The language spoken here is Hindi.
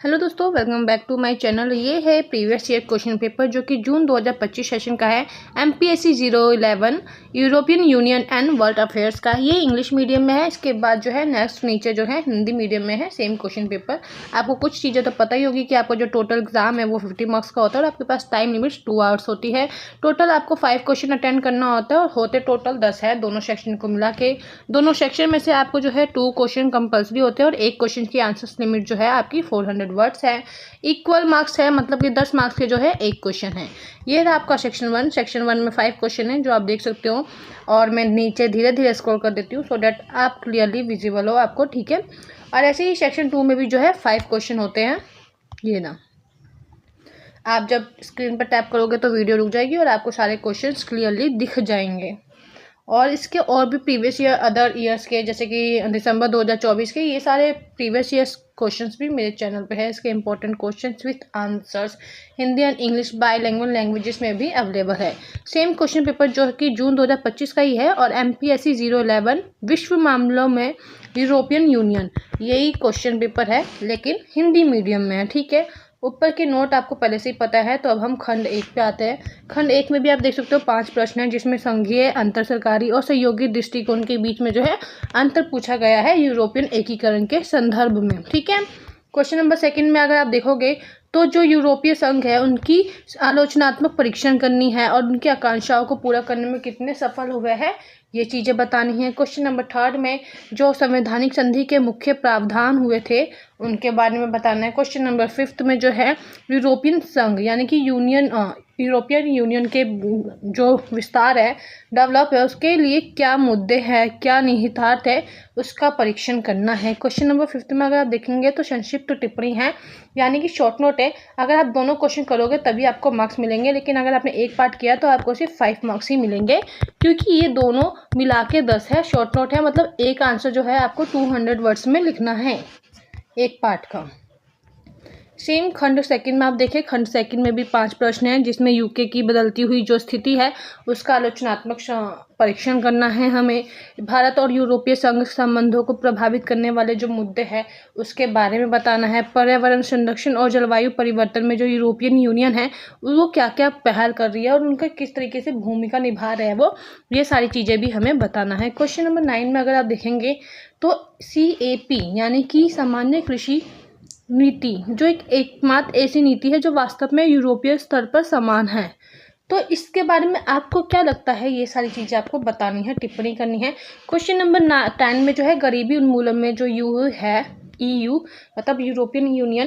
हेलो दोस्तों, welcome back to my channel. ये है प्रीवियस ईयर क्वेश्चन पेपर जो कि जून 2025 सेशन का है। MPSC 011 European union and world affairs का। ये इंग्लिश मीडियम में है। इसके बाद जो है नेक्स्ट नीचे जो है हिंदी मीडियम में है सेम क्वेश्चन पेपर। आपको कुछ चीज़ें तो पता ही होगी कि आपका जो टोटल एग्जाम है वो 50 मार्क्स का होता है और आपके पास टाइम लिमिट 2 आवर्स होती है। टोटल आपको 5 क्वेश्चन अटेंड करना होता है और होते टोटल 10 है दोनों सेक्शन को मिला के। दोनों सेक्शन में से आपको जो है 2 क्वेश्चन कंपल्सरी होते हैं और एक क्वेश्चन की आंसर्स लिमिट जो है आपकी 400 वर्ड्स है। इक्वल मार्क्स है, मतलब कि 10 मार्क्स के जो है एक क्वेश्चन है। ये रहा आपका सेक्शन 1। सेक्शन 1 में 5 क्वेश्चन है जो आप देख सकते हो और मैं नीचे धीरे धीरे स्क्रॉल कर देती हूँ सो डैट आप क्लियरली विजिबल हो आपको, ठीक है। और ऐसे ही सेक्शन 2 में भी जो है 5 क्वेश्चन होते हैं। ये ना, आप जब स्क्रीन पर टैप करोगे तो वीडियो रुक जाएगी और आपको सारे क्वेश्चंस क्लियरली दिख जाएंगे। और इसके और भी प्रीवियस ईयर अदर ईयर्स के, जैसे कि दिसंबर 2024 के, ये सारे प्रीवियस ईयर्स क्वेश्चंस भी मेरे चैनल पे है। इसके important questions with answers Hindi and English bilingual languages में भी अवेलेबल है। सेम क्वेश्चन पेपर जो कि जून 2025 का ही है और एमपीएससी 011 विश्व मामलों में यूरोपियन यूनियन, यही क्वेश्चन पेपर है लेकिन हिंदी मीडियम में है, ठीक है। ऊपर के नोट आपको पहले से ही पता है। तो अब हम खंड 1 पे आते हैं। खंड 1 में भी आप देख सकते हो 5 प्रश्न हैं जिसमें संघीय, अंतर सरकारी और सहयोगी दृष्टिकोण के बीच में जो है अंतर पूछा गया है यूरोपियन एकीकरण के संदर्भ में, ठीक है। क्वेश्चन नंबर 2 में अगर आप देखोगे तो जो यूरोपीय संघ है उनकी आलोचनात्मक परीक्षण करनी है और उनकी आकांक्षाओं को पूरा करने में कितने सफल हुए हैं ये चीज़ें बतानी है। क्वेश्चन नंबर 3 में जो संवैधानिक संधि के मुख्य प्रावधान हुए थे उनके बारे में बताना है। क्वेश्चन नंबर 5 में जो है यूरोपियन संघ यानी कि यूरोपियन यूनियन के जो विस्तार है, डेवलप है, उसके लिए क्या मुद्दे हैं, क्या निहितार्थ है, उसका परीक्षण करना है। क्वेश्चन नंबर 5 में अगर आप देखेंगे तो संक्षिप्त टिप्पणी है यानी कि शॉर्ट नोट है। अगर आप दोनों क्वेश्चन करोगे तभी आपको मार्क्स मिलेंगे, लेकिन अगर आपने एक पार्ट किया तो आपको सिर्फ 5 मार्क्स ही मिलेंगे क्योंकि ये दोनों मिला के 10 है। शॉर्ट नोट है मतलब एक आंसर जो है आपको 200 वर्ड्स में लिखना है एक पार्ट का। सेम खंड 2 में आप देखें, खंड 2 में भी 5 प्रश्न हैं जिसमें यूके की बदलती हुई जो स्थिति है उसका आलोचनात्मक परीक्षण करना है हमें। भारत और यूरोपीय संघ संबंधों को प्रभावित करने वाले जो मुद्दे हैं उसके बारे में बताना है। पर्यावरण संरक्षण और जलवायु परिवर्तन में जो यूरोपियन यूनियन है वो क्या क्या पहल कर रही है और उनका किस तरीके से भूमिका निभा रहे हैं वो, ये सारी चीज़ें भी हमें बताना है। क्वेश्चन नंबर 9 में अगर आप देखेंगे तो CAP यानी कि सामान्य कृषि नीति जो एकमात्र ऐसी नीति है जो वास्तव में यूरोपीय स्तर पर समान है, तो इसके बारे में आपको क्या लगता है, ये सारी चीज़ें आपको बतानी है, टिप्पणी करनी है। क्वेश्चन नंबर 10 में जो है गरीबी उन्मूलन में जो EU है, EU मतलब यूरोपियन यूनियन,